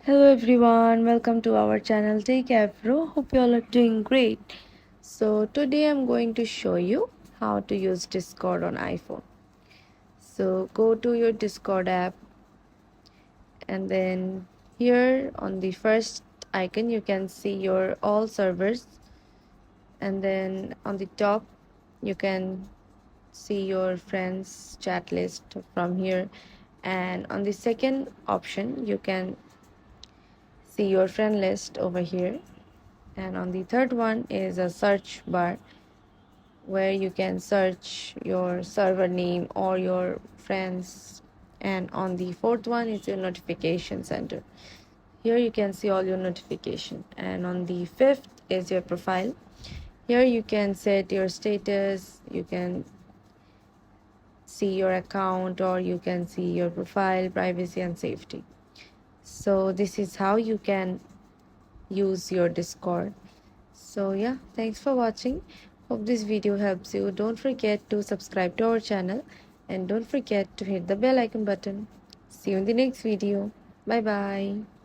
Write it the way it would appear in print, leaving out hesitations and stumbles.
Hello everyone, welcome to our channel Take Afro. Hope you all are doing great. So today I'm going to show you how to use Discord on iPhone. So go to your Discord app, and then here on the first icon you can see your all servers, and then on the top you can see your friends chat list from here, and on the second option you can see your friend list over here, and on the third one is a search bar where you can search your server name or your friends, and on the fourth one is your notification center. Here you can see all your notification, and on the fifth is your profile. Here you can set your status, you can see your account, or you can see your profile, privacy and safety. So this is how you can use your Discord. So yeah, thanks for watching. Hope this video helps you. Don't forget to subscribe to our channel, and don't forget to hit the bell icon button. See you in the next video. Bye bye.